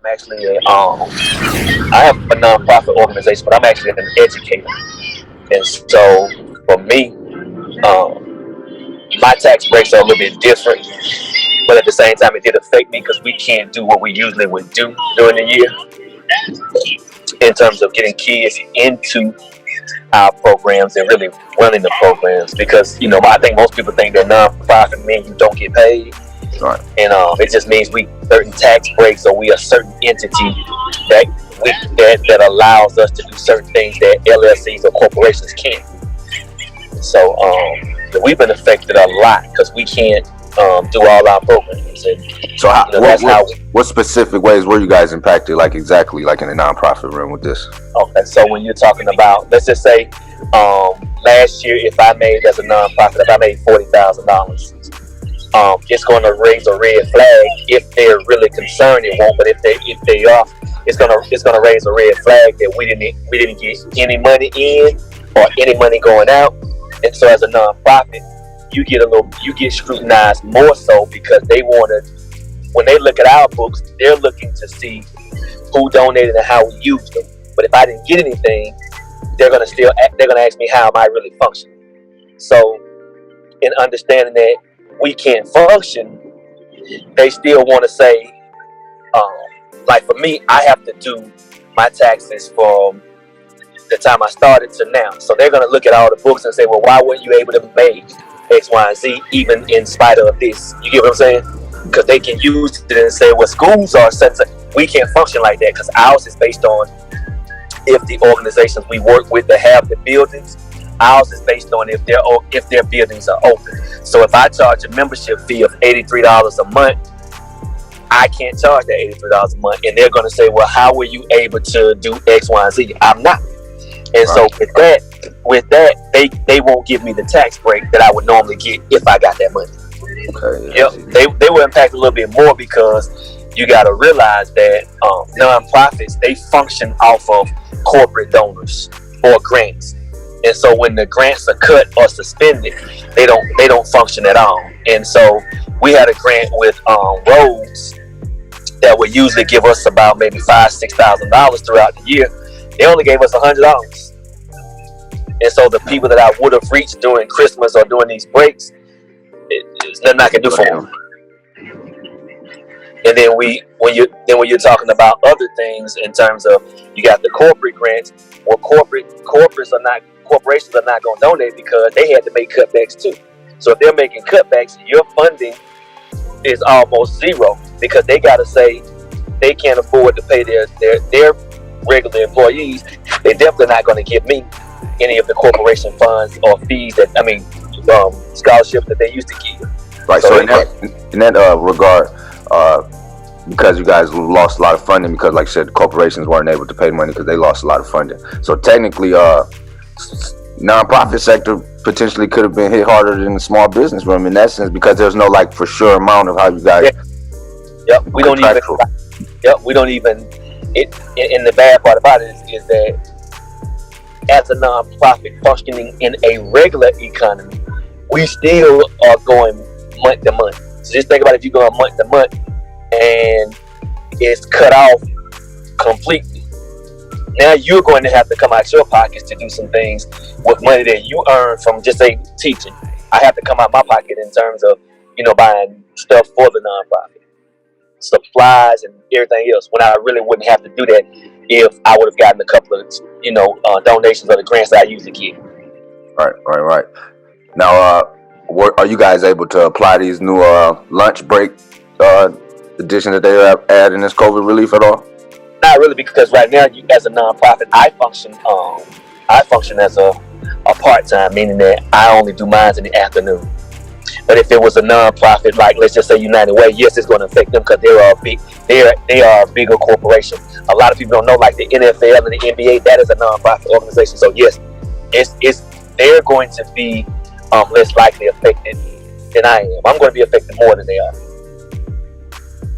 actually I have a nonprofit organization, but I'm actually an educator. And so for me, my tax breaks are a little bit different, but at the same time, it did affect me because we can't do what we usually would do during the year in terms of getting kids into our programs and really running the programs. Because I think most people think that nonprofit means you don't get paid. Right. And it just means we certain tax breaks, or we a certain entity that allows us to do certain things that LLCs or corporations can't. So we've been affected a lot because we can't do all our programs. And so what specific ways were you guys impacted, like exactly like in the nonprofit realm with this? Okay, so when you're talking about, let's just say last year, if I made as a nonprofit, if I made $40,000, it's going to raise a red flag. If they're really concerned, it won't. But if they are, it's gonna raise a red flag that we didn't get any money in or any money going out. And so as a nonprofit, you get scrutinized more so because they want to. When they look at our books, they're looking to see who donated and how we used them. But if I didn't get anything, they're gonna ask me how am I really functioning. So in understanding that we can't function, they still want to say, like for me, I have to do my taxes from the time I started to now. So they're going to look at all the books and say, well, why weren't you able to make X, Y, and Z even in spite of this? You get what I'm saying? Because they can use it and say, well, schools are such a, we can't function like that because ours is based on if the organizations we work with that have the buildings. Ours is based on if their buildings are open. So if I charge a membership fee of $83 a month, I can't charge that $83 a month. And they're going to say, well, how were you able to do X, Y, and Z? I'm not. And so with that, they won't give me the tax break that I would normally get if I got that money. Okay. Yep. They were impacted a little bit more because you got to realize that nonprofits, they function off of corporate donors or grants. And so when the grants are cut or suspended, they don't function at all. And so we had a grant with roads that would usually give us about maybe $5,000-$6,000 throughout the year. They only gave us $100. And so the people that I would have reached during Christmas or during these breaks, it's nothing I can do for them. And then when you're talking about other things in terms of you got the corporate grants, well, corporations are not going to donate because they had to make cutbacks too. So if they're making cutbacks, your funding is almost zero because they got to say they can't afford to pay their regular employees. They're definitely not going to give me any of the corporation funds or fees scholarships that they used to give. Right. So in that regard, because you guys lost a lot of funding because, like I said, the corporations weren't able to pay money because they lost a lot of funding. So technically, nonprofit sector potentially could have been hit harder than the small business room in that sense because there's no for sure amount of how you guys. Yep. We don't even. And the bad part about it is that as a nonprofit functioning in a regular economy, we still are going month to month. So just think about if you're going month to month and it's cut off completely. Now you're going to have to come out your pockets to do some things with money that you earn from just say teaching. I have to come out my pocket in terms of buying stuff for the nonprofit, supplies and everything else. When I really wouldn't have to do that if I would have gotten a couple of donations or the grants that I usually get. Right. Now, are you guys able to apply these new lunch break addition that they have added in this COVID relief at all? Not really, because right now, as a nonprofit, I function as a part-time, meaning that I only do mine in the afternoon. But if it was a nonprofit, like let's just say United Way, yes, it's going to affect them because they are a bigger corporation. A lot of people don't know, like the NFL and the NBA, that is a nonprofit organization. So yes, they're going to be less likely affected than I am. I'm going to be affected more than they are.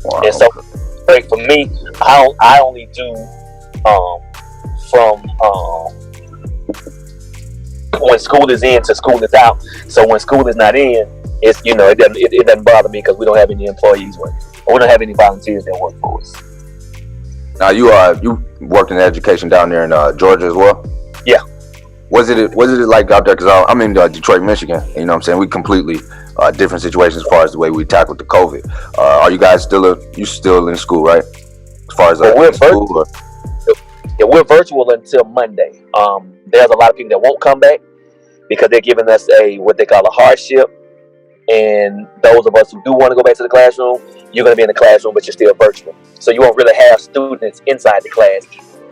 Wow. And so, like for me, I only do from when school is in to school is out. So when school is not in, it's it doesn't bother me because we don't have any employees working, or we don't have any volunteers that work for us. Now you worked in education down there in Georgia as well. Yeah. Was it like out there? Because I'm in Detroit, Michigan. And, you know what I'm saying? We completely different situations as far as the way we tackled the COVID. Are you guys still in school, right? As far as Well, school, or? yeah, we're virtual until Monday. There's a lot of people that won't come back because they're giving us what they call a hardship. And those of us who do want to go back to the classroom, you're going to be in the classroom, but you're still virtual. So you won't really have students inside the class.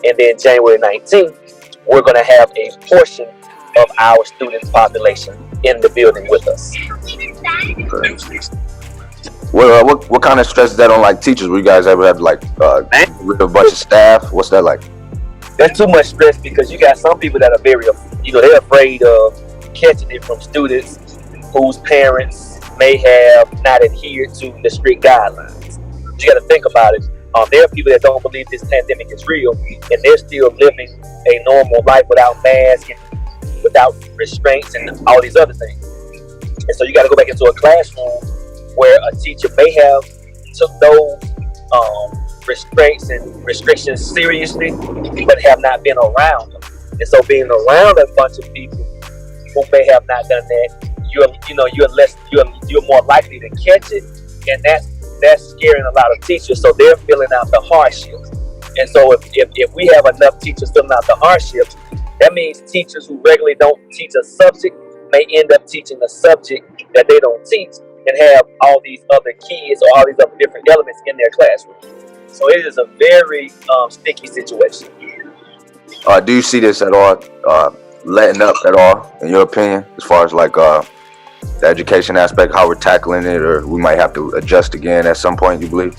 And then January 19th, we're going to have a portion of our student population in the building with us. What kind of stress is that on like teachers? Were you guys ever have like with a bunch of staff? What's that like? There's too much stress because you got some people that are very, they're afraid of catching it from students whose parents may have not adhered to the strict guidelines. You got to think about it. There are people that don't believe this pandemic is real, and they're still living a normal life without masks and without restraints and all these other things. And so you got to go back into a classroom where a teacher may have took those restraints and restrictions seriously, but have not been around them. And so being around a bunch of people who may have not done that, you're more likely to catch it, and that's scaring a lot of teachers. So they're filling out the hardships. And so if we have enough teachers filling out the hardships, that means teachers who regularly don't teach a subject may end up teaching a subject that they don't teach and have all these other kids or all these other different elements in their classroom. So it is a very sticky situation. Do you see this at all letting up at all, in your opinion, as far as like the education aspect, how we're tackling it, or we might have to adjust again at some point, you believe?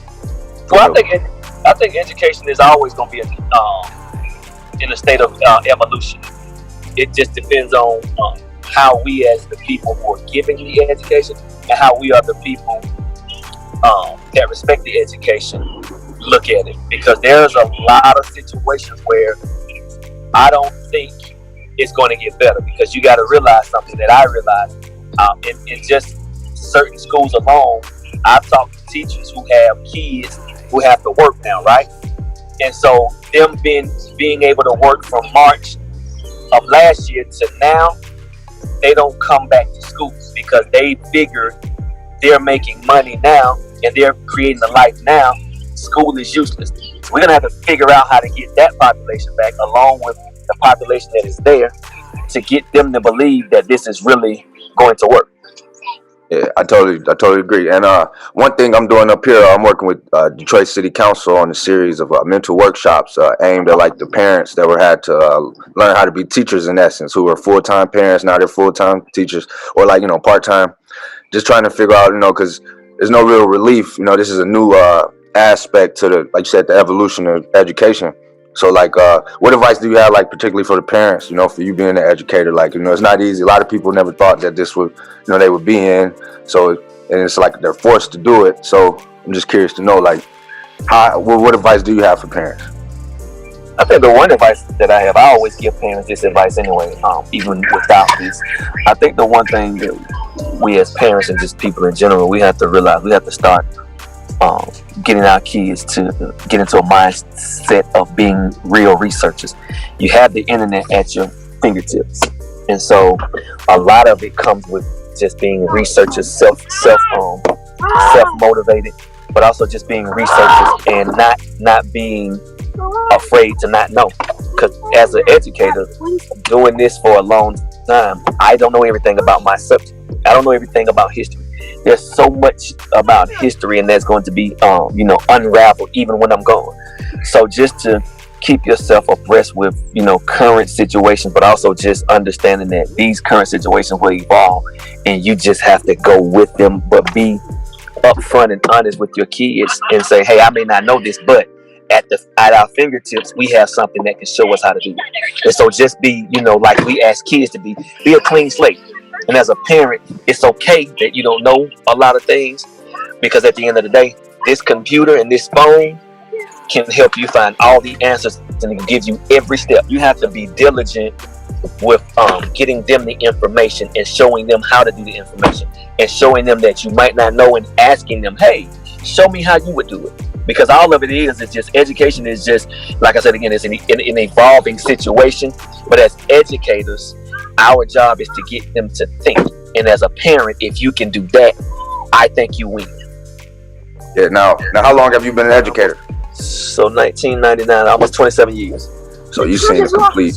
Well, I think education is always going to be in a state of evolution. It just depends on how we as the people who are giving the education and how we are the people that respect the education look at it. Because there's a lot of situations where I don't think it's going to get better, because you got to realize something that I realized in just certain schools alone. I've talked to teachers who have kids who have to work now, right? And so them being able to work from March of last year to now, they don't come back to school because they figure they're making money now and they're creating a life now. School is useless. So we're going to have to figure out how to get that population back, along with the population that is there, to get them to believe that this is really going to work. Yeah, I totally agree. And one thing I'm doing up here, I'm working with Detroit City Council on a series of mental workshops aimed at like the parents that had to learn how to be teachers, in essence, who were full-time parents, now they're full-time teachers, or like, part-time, just trying to figure out, because there's no real relief. This is a new aspect to the, like you said, the evolution of education. So like, what advice do you have, like particularly for the parents, for you being an educator? Like, it's not easy. A lot of people never thought that this would, they would be in. So, and it's like they're forced to do it. So I'm just curious to know, like, what advice do you have for parents? I think the one advice that I have, I always give parents this advice anyway, even without this. I think the one thing that we as parents and just people in general, we have to realize, we have to start getting our kids to get into a mindset of being real researchers. You have the internet at your fingertips, and so a lot of it comes with just being researchers, self motivated, but also just being researchers and not being afraid to not know. Because as an educator, doing this for a long time, I don't know everything about my subject. I don't know everything about history. There's so much about history, and that's going to be, unraveled even when I'm gone. So just to keep yourself abreast with, current situations, but also just understanding that these current situations will evolve, and you just have to go with them, but be upfront and honest with your kids and say, hey, I may not know this, but at our fingertips, we have something that can show us how to do it. And so just be, like we ask kids to be a clean slate. And as a parent, it's okay that you don't know a lot of things, because at the end of the day, this computer and this phone can help you find all the answers, and it can give you every step. You have to be diligent with getting them the information and showing them how to do the information, and showing them that you might not know, and asking them, hey, show me how you would do it. because all of it is just education is just, like I said again, it's an evolving situation. But as educators, our job is to get them to think. And as a parent, if you can do that, I think you win. Yeah. Now, how long have you been an educator? So 1999, almost 27 years. So you've seen the complete.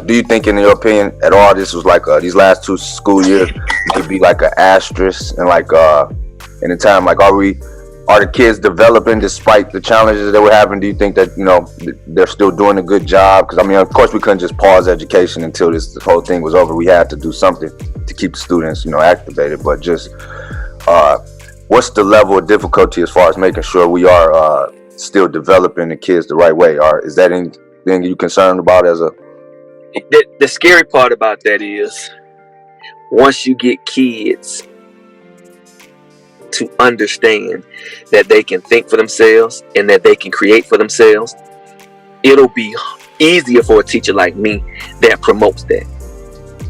Do you think, in your opinion, at all, this was like these last 2 school years could be like an asterisk, and like in the time, like are the kids developing despite the challenges that we're having? Do you think that they're still doing a good job? Because I mean, of course, we couldn't just pause education until this whole thing was over. We had to do something to keep the students, activated. But just what's the level of difficulty as far as making sure we are still developing the kids the right way? Or is that anything you concerned about as a? The scary part about that is once you get kids to understand that they can think for themselves and that they can create for themselves, it'll be easier for a teacher like me that promotes that.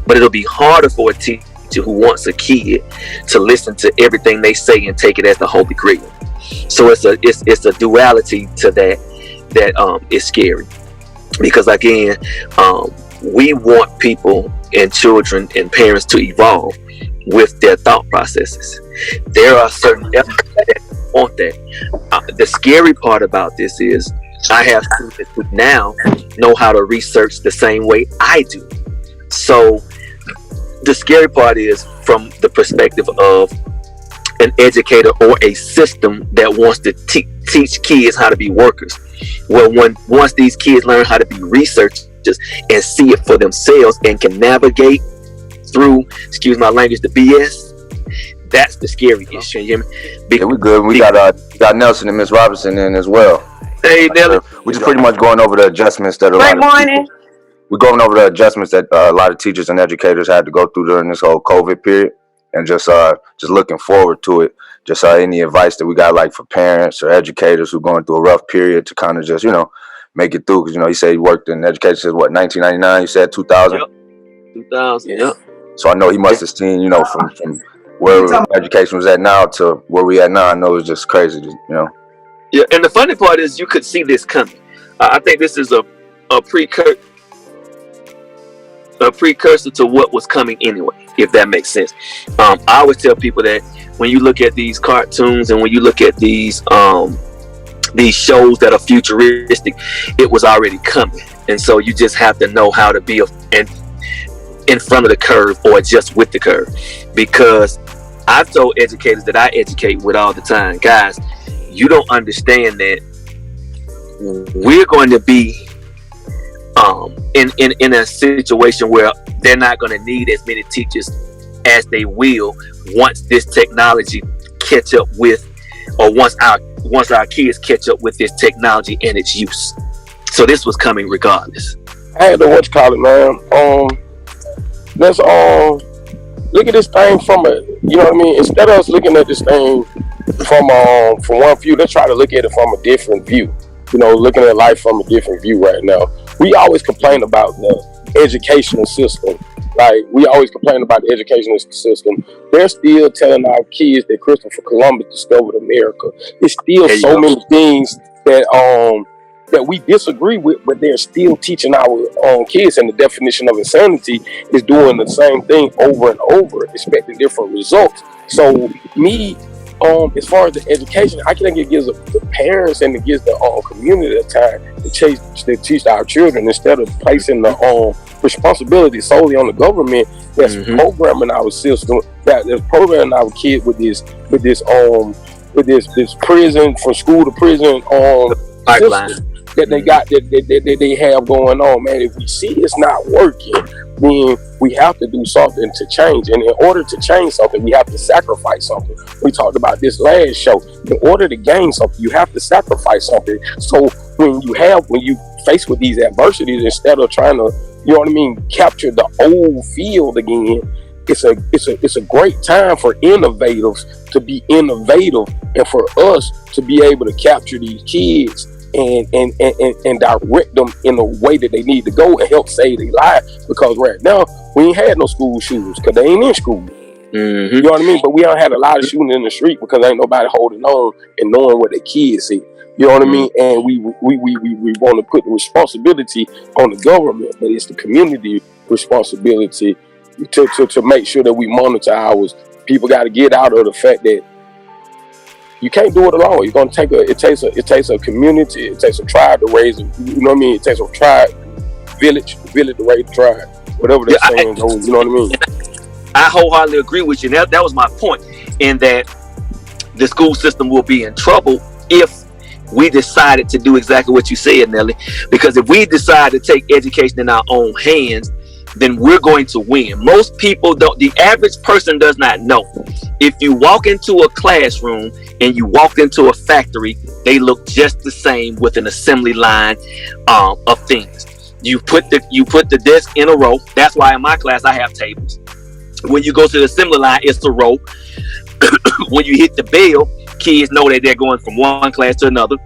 But it'll be harder for a teacher who wants a kid to listen to everything they say and take it as the Holy Grail. So it's a duality to that is scary. Because again, we want people and children and parents to evolve with their thought processes. There are certain elements that want that. The scary part about this is I have students who now know how to research the same way I do. So the scary part is from the perspective of an educator or a system that wants to teach kids how to be workers. Well, once these kids learn how to be researchers and see it for themselves and can navigate through, excuse my language, the BS, that's the scary issue. You hear me? Yeah, we good. We got Nelson and Miss Robinson in as well. Hey, Nelly. We're just pretty much going over the adjustments that we're going over the adjustments that a lot of teachers and educators had to go through during this whole COVID period, and just looking forward to it. Just any advice that we got, like for parents or educators who are going through a rough period, to kind of just make it through. Because you said he worked in education since what, 1999? You said 2000. Yep. 2000. Yep. So I know he must have seen from where education was at now to where we at now. I know it's just crazy. Yeah, and the funny part is you could see this coming. I think this is a precursor to what was coming anyway, if that makes sense. I always tell people that when you look at these cartoons and when you look at these shows that are futuristic, it was already coming. And so you just have to know how to be in front of the curve or just with the curve. Because I've told educators that I educate with all the time, guys, you don't understand that we're going to be in a situation where they're not going to need as many teachers as they will once this technology catch up with, or once our kids catch up with this technology and its use. So this was coming regardless. I had to man. Let's look at this thing from instead of us looking at this thing from one view, let's try to look at it from a different view. Looking at life from a different view right now. We always complain about the educational system. Like, we always complain about the educational system. They're still telling our kids that Christopher Columbus discovered America. It's still so many things that we disagree with, but they're still teaching our kids. And the definition of insanity is doing the same thing over and over, expecting different results. So as far as the education, I think it gives the parents and it gives the community the time to teach our children, instead of placing the responsibility solely on the government that's programming our system, that is programming our kids with this prison, from school to prison pipeline that they got, that they have going on. Man, if we see it's not working, then we have to do something to change. And in order to change something, we have to sacrifice something. We talked about this last show. In order to gain something, you have to sacrifice something. So when you face with these adversities, instead of trying to, capture the old field again, it's a great time for innovators to be innovative, and for us to be able to capture these kids and direct them in a way that they need to go and help save their lives. Because right now we ain't had no school shooters because they ain't in school. You know what I mean? But we don't had a lot of shooting in the street because ain't nobody holding on and knowing what their kids see. You know what I mean? And we want to put the responsibility on the government, but it's the community responsibility to make sure that we monitor ours. People got to get out of the fact that you can't do it alone. You're gonna take it takes a community, it takes a tribe to raise it. You know what I mean? It takes a tribe, village to raise the tribe. Whatever that saying goes, you know what I mean? I wholeheartedly agree with you. That was my point, in that the school system will be in trouble if we decided to do exactly what you said, Nelly. Because if we decide to take education in our own hands, then we're going to win. Most people don't. The average person does not know. If you walk into a classroom and you walk into a factory, they look just the same with an assembly line of things. You put the desk in a row. That's why in my class I have tables. When you go to the assembly line, it's a row. When you hit the bell, kids know that they're going from one class to another.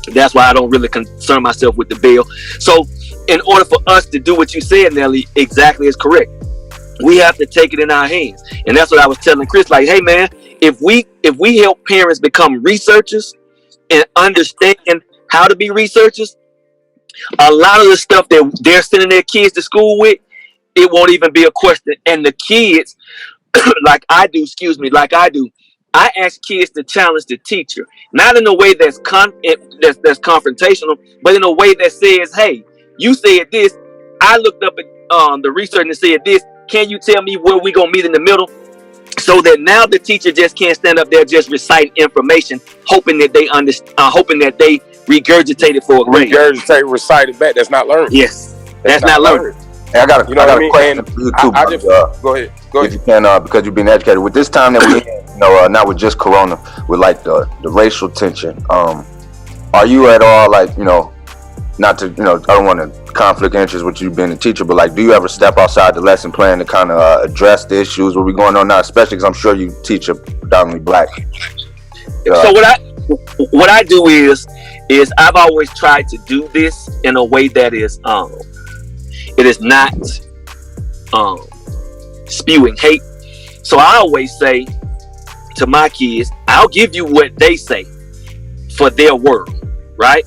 That's why I don't really concern myself with the bell. So in order for us to do what you said, Nelly, exactly is correct. We have to take it in our hands. And that's what I was telling Chris, like, hey man, if we help parents become researchers and understand how to be researchers, a lot of the stuff that they're sending their kids to school with, it won't even be a question. And the kids, like I do, I ask kids to challenge the teacher, not in a way that's confrontational, but in a way that says, hey, you said this, I looked up at the research and said this, can you tell me where we gonna meet in the middle? So that now the teacher just can't stand up there just recite information, hoping that they regurgitate it for a grade. Recite it back. That's not learning. Yes, that's not learning. Hey, I got a question for you too. Go ahead. If you can, because you've been educated with this time that we in, not with just Corona, with like the racial tension. Are you at all like, not to, I don't want to conflict interest with you being a teacher, but like, do you ever step outside the lesson plan to kind of address the issues what we're going on now, especially because I'm sure you teach a predominantly black. So what I do is I've always tried to do this in a way that is it is not spewing hate. So I always say to my kids, I'll give you what they say for their world, right?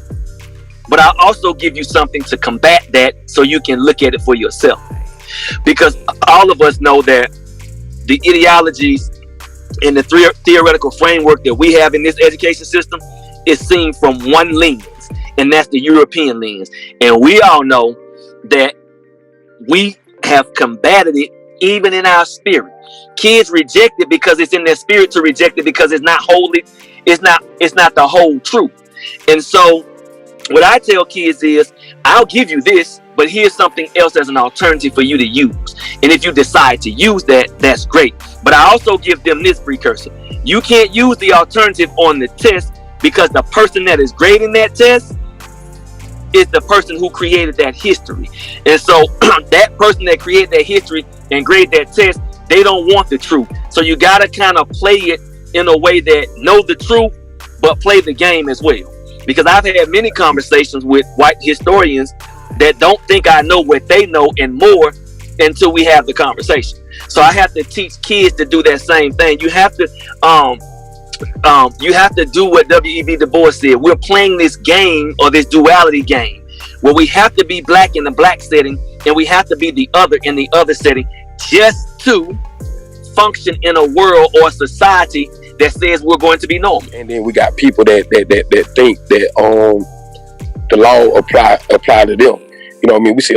But I'll also give you something to combat that so you can look at it for yourself. Because all of us know that the ideologies and the theoretical framework that we have in this education system is seen from one lens, and that's the European lens. And we all know that we have combated it even in our spirit. Kids reject it because it's in their spirit to reject it because it's not holy, it's not the whole truth. And so what I tell kids is, I'll give you this, but here's something else as an alternative for you to use. And if you decide to use that, that's great. But I also give them this precursor. You can't use the alternative on the test because the person that is grading that test is the person who created that history. And so that person that created that history and graded that test, they don't want the truth. So you got to kind of play it in a way that know the truth, but play the game as well. Because I've had many conversations with white historians that don't think I know what they know and more until we have the conversation. So I have to teach kids to do that same thing. You have to do what W.E.B. Du Bois said. We're playing this game, or this duality game, where we have to be black in the black setting and we have to be the other in the other setting, just to function in a world or society that says we're going to be normal. And then we got people that think that the law apply to them. You know what I mean? We see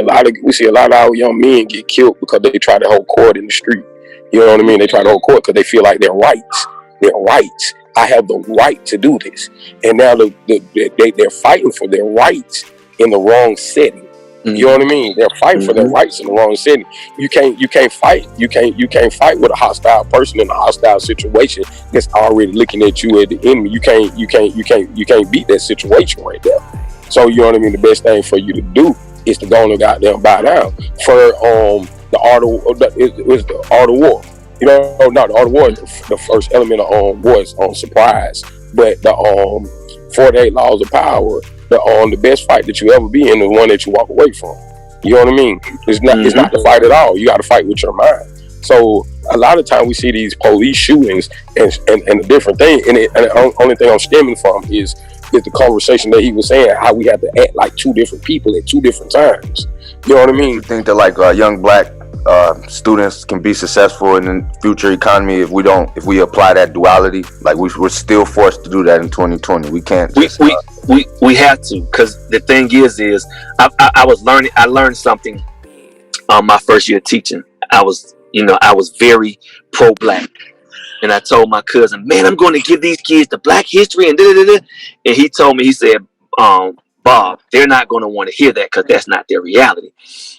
a lot of our young men get killed because they try to hold court in the street. You know what I mean? They try to hold court because they feel like they're rights. They're rights. I have the right to do this. And now they're fighting for their rights in the wrong setting. You know what I mean? They're fighting for their rights in the wrong setting. You can't fight with a hostile person in a hostile situation that's already looking at you as the enemy. You can't beat that situation right there. So you know what I mean? The best thing for you to do is to go on and goddamn bow down. For the art of war. You know, no, the art of war is the first element of war is on surprise. But the 48 laws of power, the best fight that you ever be in is one that you walk away from. You know what I mean? It's not the fight at all. You got to fight with your mind. So a lot of time we see these police shootings and a different thing, and the only thing I'm stemming from is the conversation that he was saying, how we have to act like two different people at two different times. You know what I mean? You think that like young black students can be successful in the future economy if we apply that duality? Like we're still forced to do that in 2020. We can't. Just, we have to, because the thing is I learned something my first year teaching. I was very pro-black, and I told my cousin, man, I'm going to give these kids the black history and da-da-da-da. And he told me, he said, Bob, they're not going to want to hear that because that's not their reality.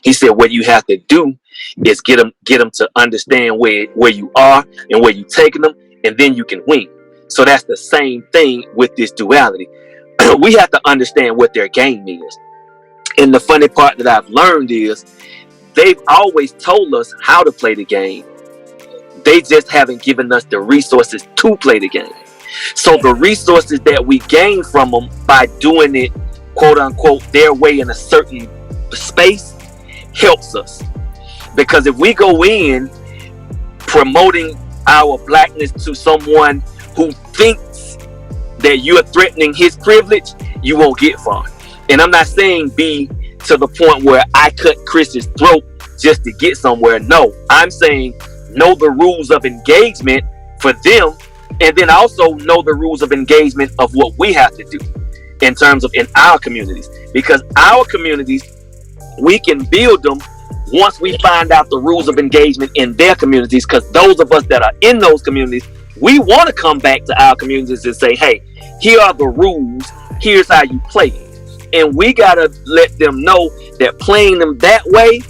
He said, what you have to do is get them to understand where you are and where you're taking them, and then you can win. So that's the same thing with this duality. We have to understand what their game is. And the funny part that I've learned is they've always told us how to play the game. They just haven't given us the resources to play the game. So the resources that we gain from them by doing it, quote unquote, their way in a certain space helps us. Because if we go in promoting our blackness to someone who thinks that you're threatening his privilege, you won't get far. And I'm not saying be to the point where I cut Chris's throat just to get somewhere. No, I'm saying know the rules of engagement for them, and then also know the rules of engagement of what we have to do in terms of in our communities. Because our communities, we can build them once we find out the rules of engagement in their communities, because those of us that are in those communities, we want to come back to our communities and say, hey, here are the rules, here's how you play it. And we got to let them know that playing them that way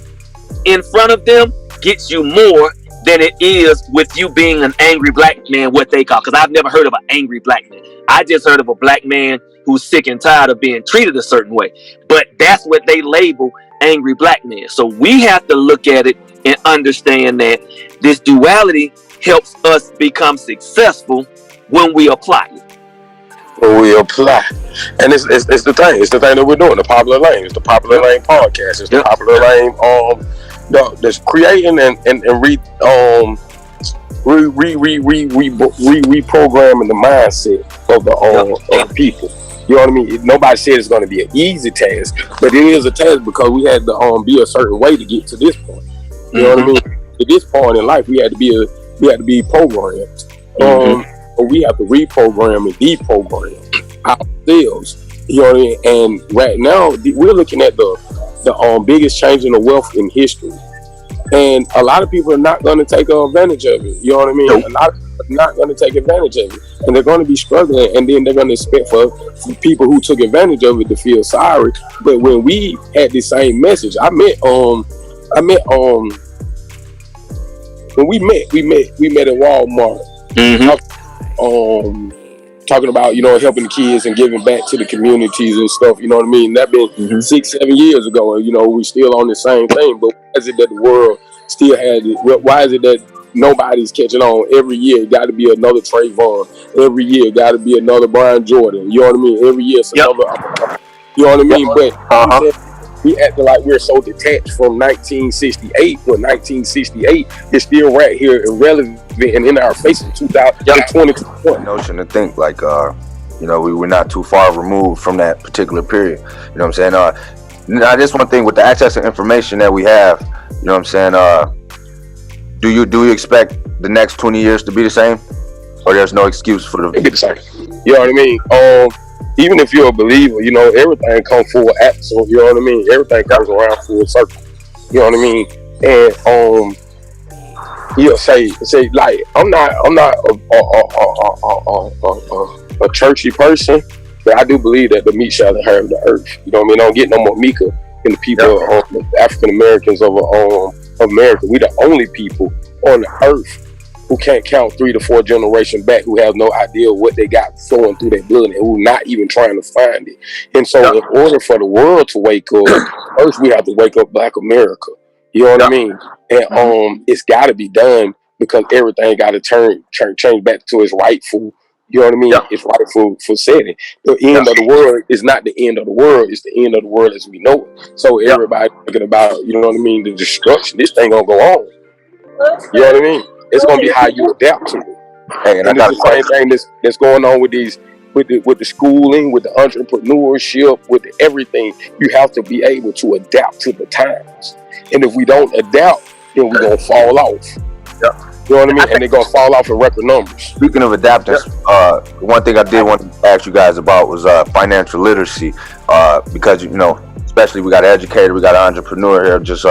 in front of them gets you more than it is with you being an angry black man, what they call, because I've never heard of an angry black man. I just heard of a black man who's sick and tired of being treated a certain way. But that's what they label angry black man. So we have to look at it and understand that this duality helps us become successful when we apply it. When we apply. And it's the thing. It's the thing that we're doing. The Popular Lane. It's the Popular Lane podcast. It's the Popular Lane that's creating and reprogramming the mindset of the people. You know what I mean? Nobody said it's going to be an easy task, but it is a task because we had to be a certain way to get to this point. You know what I mean? At this point in life, we had to be programmed. We have to reprogram and deprogram ourselves. You know what I mean? And right now, we're looking at the biggest change in the wealth in history. And a lot of people are not going to take advantage of it. You know what I mean? Nope. A lot of people are not going to take advantage of it. And they're going to be struggling. And then they're going to expect for people who took advantage of it to feel sorry. But when we had the same message, when we met at Walmart. Talking about, helping the kids and giving back to the communities and stuff, you know what I mean? That been 6-7 years ago, and we still on the same thing. But why is it that the world still has it? Why is it that nobody's catching on? Every year it got to be another Trayvon. Every year it got to be another Brian Jordan. You know what I mean? Every year it's another. You know what I mean? But we acting like we're so detached from 1968 when 1968 is still right here and relevant and in our faces in 2021. Notion to think like we were not too far removed from that particular period. You know what I'm saying? Now this one thing with the access to information that we have, you know what I'm saying? Do you expect the next 20 years to be the same, or there's no excuse for the? Be the same. You know what I mean? Even if you're a believer, everything comes full axle. You know what I mean? Everything comes around full circle. You know what I mean? And say like I'm not a churchy person, but I do believe that the meek shall inherit the earth. You know what I mean? Don't get no more meeker than the people, the African Americans of America. We the only people on the earth who can't count 3 to 4 generations back, who have no idea what they got flowing through their blood, and who not even trying to find it. And so in order for the world to wake up, first we have to wake up Black America. You know what I mean? And it's got to be done because everything got to change back to its rightful. You know what I mean? It's rightful for setting. The end of the world is not the end of the world. It's the end of the world as we know it. So everybody thinking about, you know what I mean, the destruction. This thing gonna go on. You know what I mean? It's gonna be how you adapt to it. Hey, and I And it's got the same thing that's going on with these with the schooling, with the entrepreneurship, with everything. You have to be able to adapt to the times. And if we don't adapt, then we're gonna fall off. Yeah. You know what I mean? And they're gonna fall off in record numbers. Speaking of adapting, one thing I did want to ask you guys about was financial literacy, because especially we got an educator, we got an entrepreneur here. Just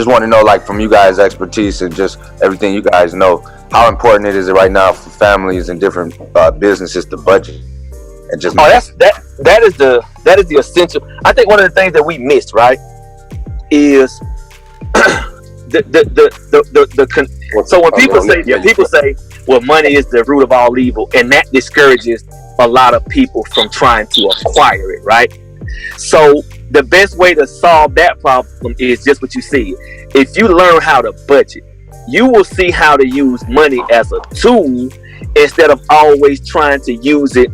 want to know, like, from you guys' expertise and just everything you guys know, how important it is right now for families and different businesses to budget and just. Oh, that is the essential. I think one of the things that we miss, right, is so when people say, well, money is the root of all evil, and that discourages a lot of people from trying to acquire it, right? So the best way to solve that problem is just what you see. If you learn how to budget, you will see how to use money as a tool instead of always trying to use it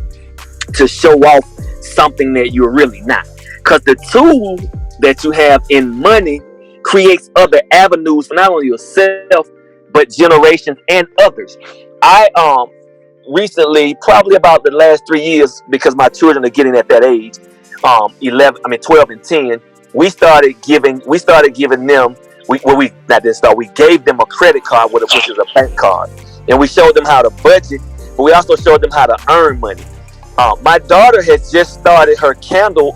to show off something that you're really not. Because the tool that you have in money creates other avenues for not only yourself but generations and others. I recently, probably about the last 3 years, because my children are getting at that age, 12 and 10, we gave them a credit card which is a bank card, and we showed them how to budget, but we also showed them how to earn money. My daughter has just started her candle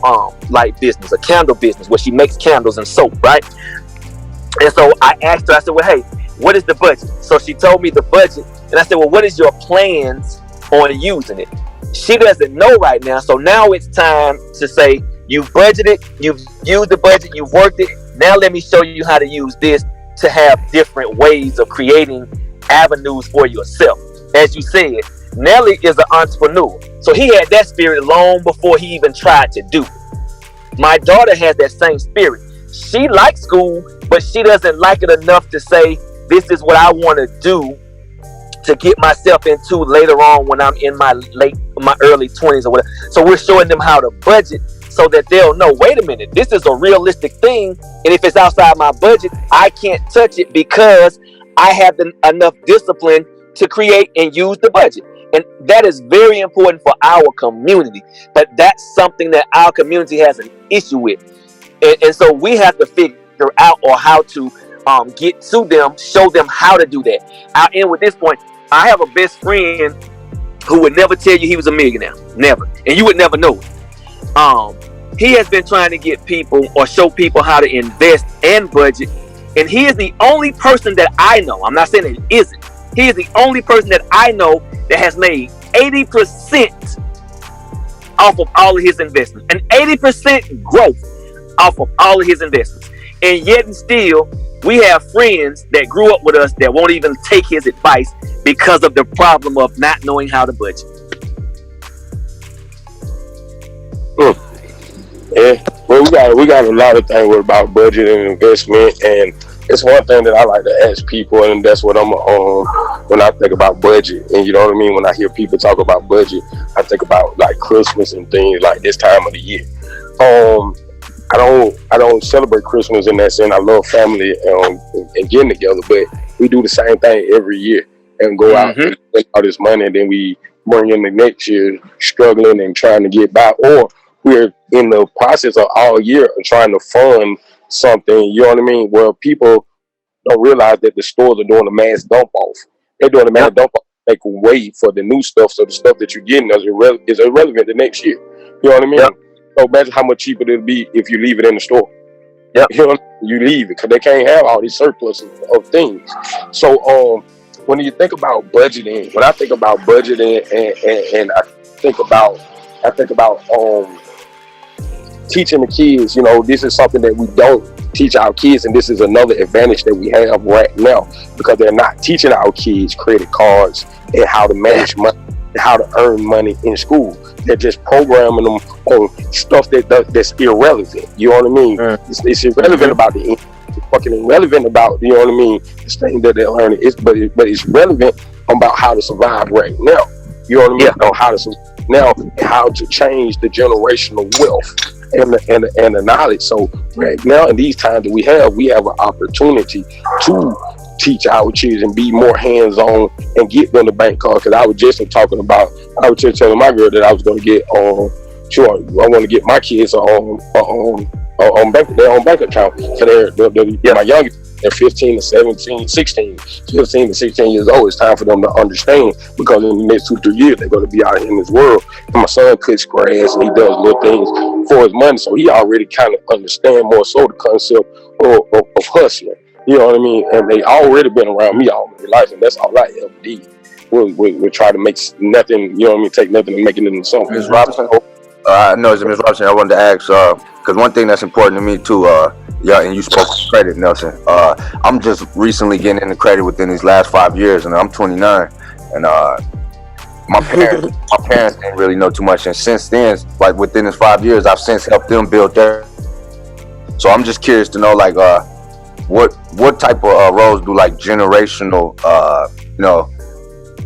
business, a candle business where she makes candles and soap, right? And so I asked her, I said, well, hey, what is the budget? So she told me the budget, and I said, well, what is your plans on using it? She doesn't know right now, so now it's time to say, you've budgeted, you've used the budget, you've worked it, now let me show you how to use this to have different ways of creating avenues for yourself. As you said, Nelly is an entrepreneur, so he had that spirit long before he even tried to do it. My daughter has that same spirit. She likes school, but she doesn't like it enough to say, this is what I want to do to get myself into later on when I'm in my early 20s or whatever. So we're showing them how to budget so that they'll know, wait a minute, this is a realistic thing, and if it's outside my budget, I can't touch it because I have enough discipline to create and use the budget. And that is very important for our community, but that's something that our community has an issue with. And so we have to figure out or how to get to them, show them how to do that. I'll end with this point. I have a best friend who would never tell you he was a millionaire, never, and you would never know it. He has been trying to get people or show people how to invest and budget, and he is the only person that I know, I'm not saying it isn't, he is the only person that I know that has made 80% off of all of his investments, and 80% growth off of all of his investments. And yet and still, we have friends that grew up with us that won't even take his advice because of the problem of not knowing how to budget. Yeah, well, we got a lot of things about budget and investment, and it's one thing that I like to ask people, and that's what I'm when I think about budget. And you know what I mean, when I hear people talk about budget, I think about like Christmas and things like this time of the year. I don't celebrate Christmas in that sense. I love family and getting together, but we do the same thing every year and go out and spend all this money, and then we bring in the next year struggling and trying to get by, or we're in the process of all year trying to fund something, you know what I mean, where people don't realize that the stores are doing a mass dump off. They're doing a mass dump off to make way for the new stuff, so the stuff that you're getting is irrelevant the next year. You know what I mean? So imagine how much cheaper it'll be if you leave it in the store. You know, you leave it because they can't have all these surplus of things. So when you think about budgeting, when I think about budgeting and I think about teaching the kids, you know, this is something that we don't teach our kids, and this is another advantage that we have right now because they're not teaching our kids credit cards and how to manage money, how to earn money in school. They're just programming them on stuff that's irrelevant. You know what I mean? It's irrelevant about the it's fucking irrelevant about, you know what I mean, this thing that they're learning. But it's relevant about how to survive right now. You know what I mean? On how to survive now and how to change the generational wealth and the knowledge. So right now in these times that we have an opportunity to teach our children, be more hands-on, and get them the bank card. Because I was just telling my girl that I was going to get sure, I want to get my kids their own bank account. So my youngest, they're 15 to 17, 16, 15 to 16 years old. It's time for them to understand, because in the next 2-3 years, they're going to be out in this world. And my son cuts grass and he does little things for his money. So he already kind of understand more so the concept of hustling. You know what I mean? And they already been around me all my life, and that's all I ever did. We'll try to make nothing, you know what I mean, take nothing and make it into something. Ms. Robinson, no, it's Ms. Robinson. I wanted to ask, because one thing that's important to me too, and you spoke of credit, Nelson. I'm just recently getting into credit within these last 5 years, and I'm 29, and my parents didn't really know too much, and since then, like within this 5 years, I've since helped them build their. So I'm just curious to know, like, what type of roles do like generational,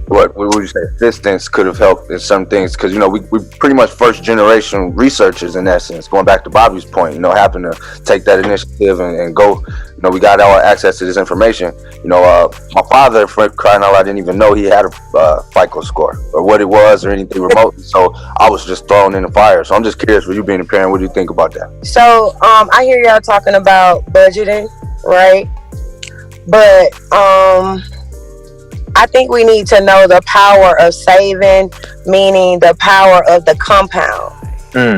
what would you say, assistance could have helped in some things? Because we pretty much first generation researchers in essence. Going back to Bobby's point, having to take that initiative and go. We got our access to this information. My father, for crying out loud, didn't even know he had a FICO score or what it was or anything remotely. So I was just thrown in the fire. So I'm just curious, with you being a parent, what do you think about that? So I hear y'all talking about budgeting, right? But I think we need to know the power of saving, meaning the power of the compound.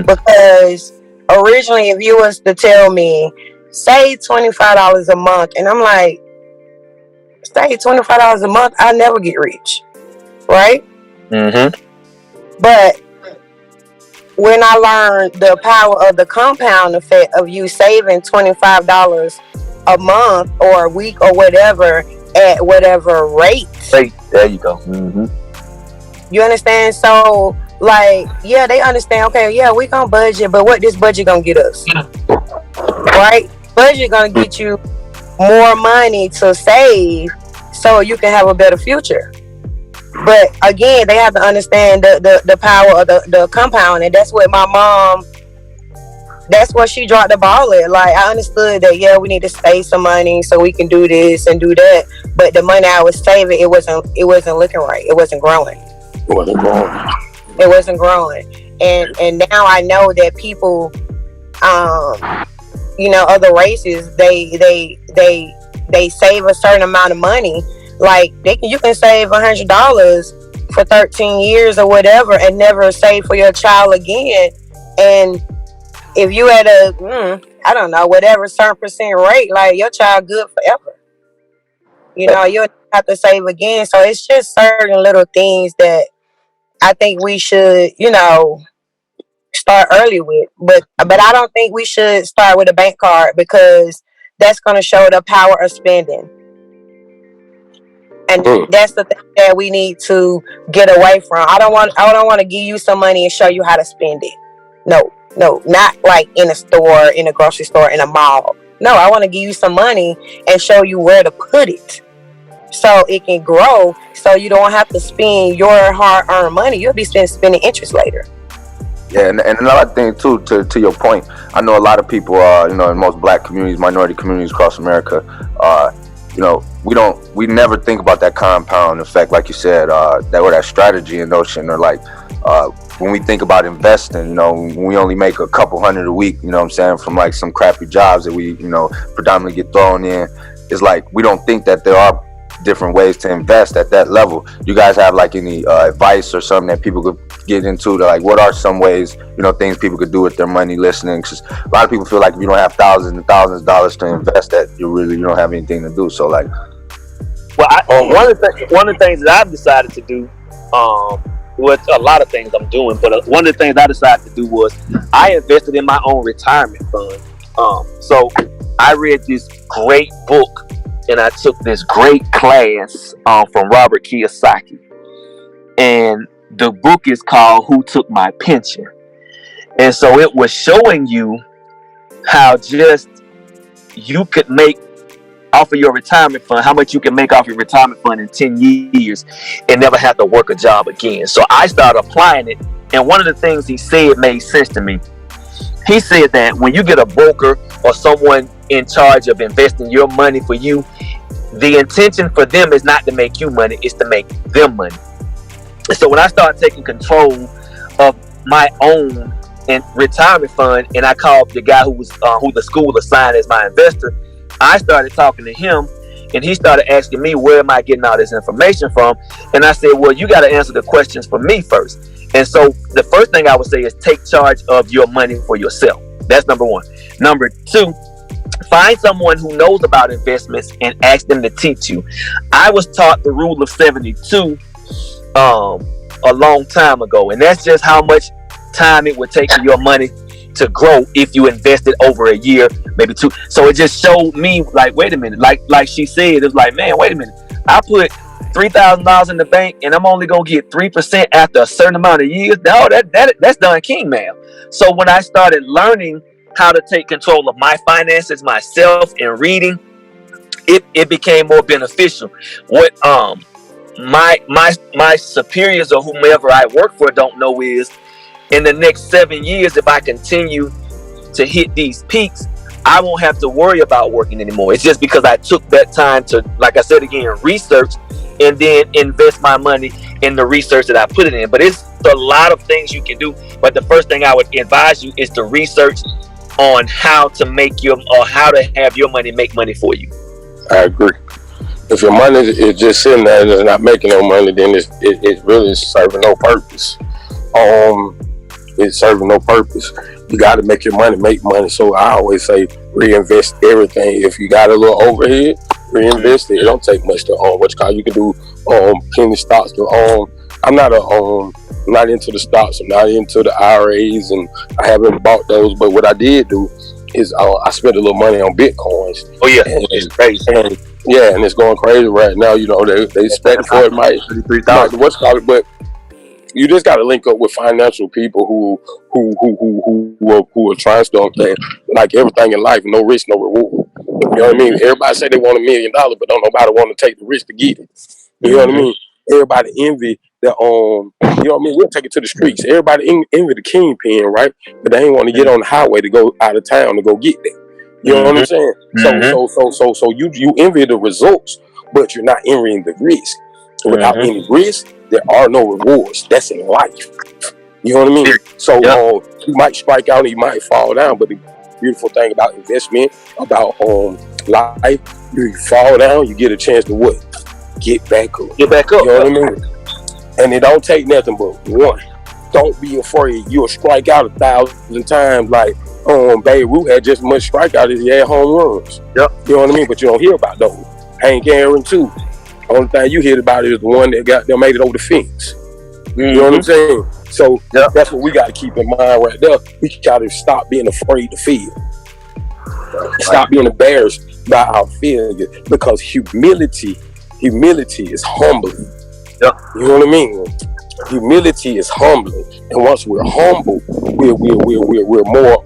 Because originally, if you was to tell me, save $25 a month, and I'm like, save $25 a month, I'll never get rich, right? But when I learned the power of the compound effect of you saving $25 a month or a week or whatever, at whatever rate. There you go. You understand? So, like, yeah, they understand. Okay, yeah, we gonna budget, but what this budget gonna get us? Right? Budget gonna get you more money to save, so you can have a better future. But again, they have to understand the power of the compound, and that's what my mom. That's what she dropped the ball at. Like, I understood that, yeah, we need to save some money so we can do this and do that. But the money I was saving, it wasn't looking right. It wasn't growing. It wasn't growing. And now I know that people, other races, they save a certain amount of money. Like, you can save $100 for 13 years or whatever and never save for your child again. And if you at a, I don't know, whatever certain percent rate, like, your child good forever. You'll have to save again. So it's just certain little things that I think we should, start early with. But I don't think we should start with a bank card, because that's going to show the power of spending. And that's the thing that we need to get away from. I don't want to give you some money and show you how to spend it. No, not like in a store, in a grocery store, in a mall. No, I want to give you some money and show you where to put it so it can grow, so you don't have to spend your hard-earned money. You'll be spending interest later. Yeah, and another thing too, to your point, I know a lot of people, in most black communities, minority communities across America, we never think about that compound effect, like you said, that strategy and notion, or like, when we think about investing, we only make a couple hundred a week, from like some crappy jobs that we, predominantly get thrown in. It's like, we don't think that there are different ways to invest at that level. You guys have like any advice or something that people could get into, to like, what are some ways, things people could do with their money, listening? Because a lot of people feel like if you don't have thousands and thousands of dollars to invest, that you don't have anything to do. So like, well, one of the things that I've decided to do, with a lot of things I'm doing, but one of the things I decided to do was I invested in my own retirement fund. So I read this great book, and I took this great class from Robert Kiyosaki, and the book is called Who Took My Pension? And so it was showing you how just you could make off of your retirement fund, how much you can make off your retirement fund in 10 years and never have to work a job again. So I started applying it, and one of the things he said made sense to me. He said that when you get a broker or someone in charge of investing your money for you, the intention for them is not to make you money, it's to make them money. So when I started taking control of my own and retirement fund, and I called the guy who the school assigned as my investor, I started talking to him, and he started asking me, where am I getting all this information from? And I said, well, you got to answer the questions for me first. And so the first thing I would say is take charge of your money for yourself. That's number one. Number two, find someone who knows about investments and ask them to teach you. I was taught the rule of 72 a long time ago, and that's just how much time it would take for your money to grow if you invested over a year, maybe two. So it just showed me, like, wait a minute, like she said, it was like, man, wait a minute, I put $3,000 in the bank and I'm only gonna get 3% after a certain amount of years. No, that's done king, man. So when I started learning how to take control of my finances myself and reading, it became more beneficial. What my superiors or whomever I work for don't know is, in the next 7 years, if I continue to hit these peaks, I won't have to worry about working anymore. It's just because I took that time to, like I said again, research and then invest my money in the research that I put it in. But it's a lot of things you can do. But the first thing I would advise you is to research on how to have your money make money for you. I agree. If your money is just sitting there and it's not making no money, then it really is serving no purpose. It's serving no purpose. You got to make your money make money. So I always say reinvest everything. If you got a little overhead, reinvest it. It don't take much to you can do plenty stocks. I'm not into the stocks. I'm not into the IRAs, and I haven't bought those. But what I did do is I spent a little money on Bitcoins. Oh yeah, and it's crazy. And it's going crazy right now. You know, they expect for it might $33,000. But you just got to link up with financial people who are trying to like everything in life, no risk, no reward. You know what I mean? Everybody say they want $1 million, but don't nobody want to take the risk to get it. You know what I mean? Everybody envy the you know what I mean? We'll take it to the streets. Everybody envy the kingpin, right? But they ain't want to get on the highway to go out of town to go get there. You know what I'm saying? So you envy the results, but you're not envying the risk. Without any risk, there are no rewards. That's in life. You know what I mean? So you might strike out and you might fall down, but the beautiful thing about investment, about life, you fall down, you get a chance to what? Get back up. Get back up. You know what I mean? And it don't take nothing but one. Don't be afraid. You'll strike out 1,000 times. Like Babe Ruth had just as much strikeout as he had home runs. Yep. You know what I mean? But you don't hear about those. Hank Aaron too. Only thing you hear about is the one that made it over the fence. You know what I'm saying? So that's what we got to keep in mind right there. We got to stop being afraid to fail. Stop being embarrassed by our failure, because humility is humbling. You know what I mean? Humility is humbling, and once we're humble, we're more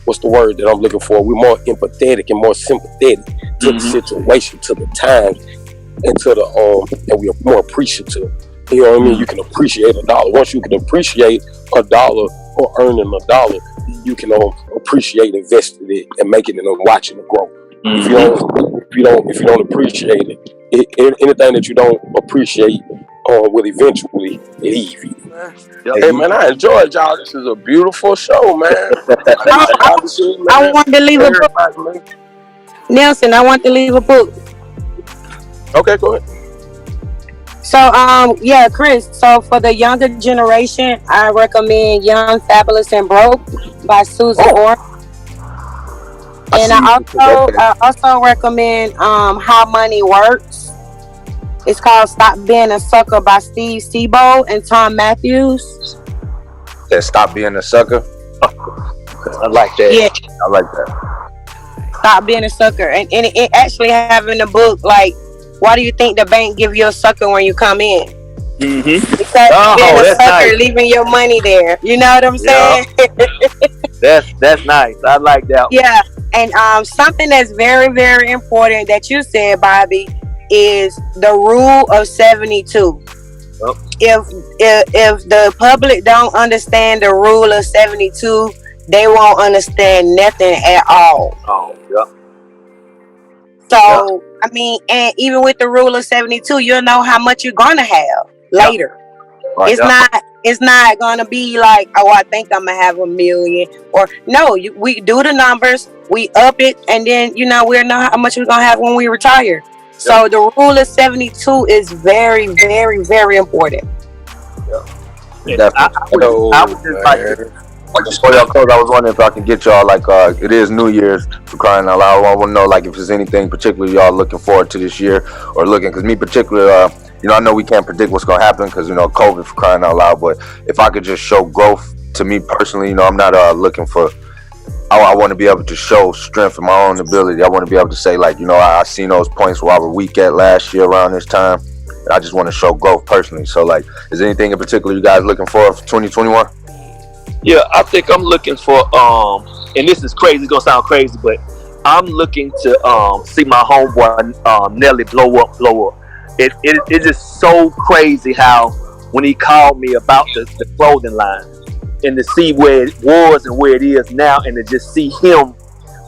what's the word that I'm looking for? We're more empathetic and more sympathetic to the situation, to the times, and to the and we're more appreciative. You know what I mean? You can appreciate $1. Once you can appreciate $1 or earning $1, you can appreciate investing it and making it and watching it grow. If you don't appreciate it, anything that you don't appreciate will eventually leave you. Hey man, I enjoyed y'all. This is a beautiful show, man. I want to leave a book. Nelson, I want to leave a book. Okay, go ahead. So, Chris, so for the younger generation, I recommend Young, Fabulous, and Broke by Susan Orr. And I also recommend How Money Works. It's called Stop Being a Sucker by Steve Sebo and Tom Matthews. That Stop Being a Sucker? I like that. Yeah. I like that. Stop Being a Sucker. And it actually having the book, like, why do you think the bank give you a sucker when you come in? Because being a sucker, nice. Leaving your money there. You know what I'm saying? That's nice. I like that. Yeah. And something that's very, very important that you said, Bobby, is the rule of 72. Oh. If the public don't understand the rule of 72, they won't understand nothing at all. Oh, yeah. So I mean, and even with the rule of 72, you'll know how much you're gonna have later. Right. It's not gonna be like, oh, I think I'm gonna have 1 million, or no. We do the numbers, we up it, and then we know how much we're gonna have when we retire. So the rule of 72 is very, very, very important. Definitely. I would just like to, Before y'all close, I was wondering if I can get y'all, like, it is New Year's, for crying out loud. I want to know, like, if there's anything particular y'all looking forward to this year, or looking, because me particularly, I know we can't predict what's going to happen because, COVID, for crying out loud, but if I could just show growth to me personally, I'm not looking for, I want to be able to show strength in my own ability. I want to be able to say, like, I seen those points where I was weak at last year around this time, and I just want to show growth personally. So, like, is there anything in particular you guys looking for 2021? Yeah, I think I'm looking for and this is crazy, it's gonna sound crazy, but I'm looking to see my homeboy Nelly blow up. It's just so crazy how when he called me about the clothing line, and to see where it was and where it is now, and to just see him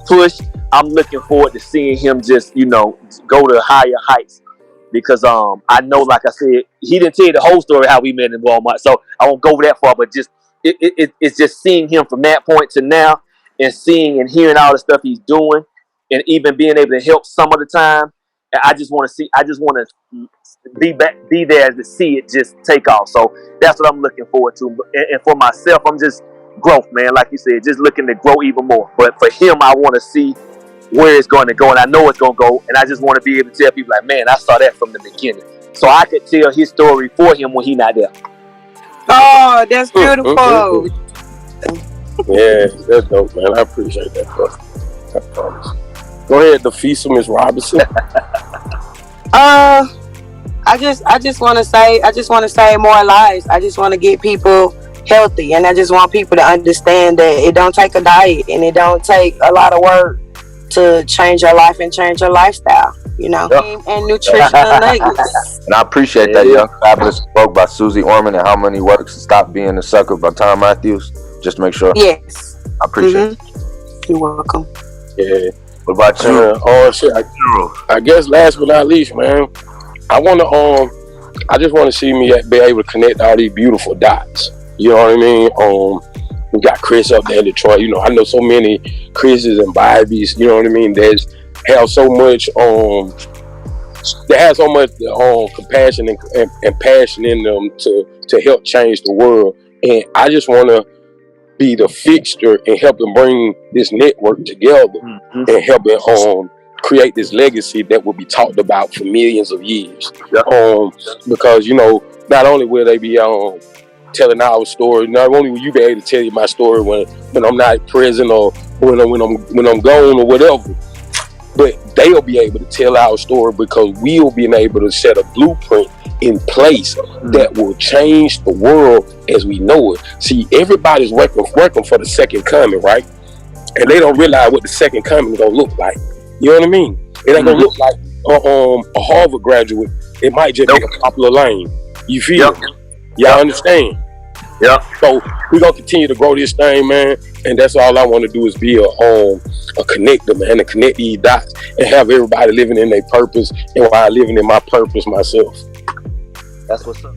push, I'm looking forward to seeing him just go to higher heights, because I know, like I said, he didn't tell you the whole story how we met in Walmart, so I won't go that far, but just it's just seeing him from that point to now, and seeing and hearing all the stuff he's doing, and even being able to help some of the time. And I just want to be there to see it just take off. So that's what I'm looking forward to. And for myself, I'm just growth, man. Like you said, just looking to grow even more. But for him, I want to see where it's going to go, and I know it's going to go. And I just want to be able to tell people, like, man, I saw that from the beginning, so I could tell his story for him when he's not there. Oh, that's beautiful. Yeah, that's dope, man. I appreciate that, bro. I promise. Go ahead, Nafeesa, Miss Robinson. I just want to say more lives. I just want to get people healthy, and I just want people to understand that it don't take a diet, and it don't take a lot of work to change your life and change your lifestyle. And nutritional nuggets. And I appreciate that young fabulous quote by Susie Orman, and how many works to stop being a sucker by Tom Matthews. Just to make sure. Yes. I appreciate it. You're welcome. Yeah. What about you? Oh shit. I guess last but not least, man, I just want to see me be able to connect all these beautiful dots. You know what I mean? We got Chris up there in Detroit. I know so many Chris's and Bobbies. You know what I mean? They have so much compassion and passion in them to help change the world. And I just want to be the fixture and helping bring this network together, and helping create this legacy that will be talked about for millions of years. Because not only will they be telling our story, not only will you be able to tell you my story when I'm not present, or when I'm gone, or whatever, but they'll be able to tell our story, because we'll be able to set a blueprint in place that will change the world as we know it. See, everybody's working for the second coming, right? And they don't realize what the second coming is gonna look like. You know what I mean? It ain't gonna look like a Harvard graduate. It might just be a popular lane. You feel? Y'all understand? Yeah. So we're gonna continue to grow this thing, man. And that's all I want to do is be a connector, man, to connect these dots and have everybody living in their purpose, and while living in my purpose myself. That's what's up.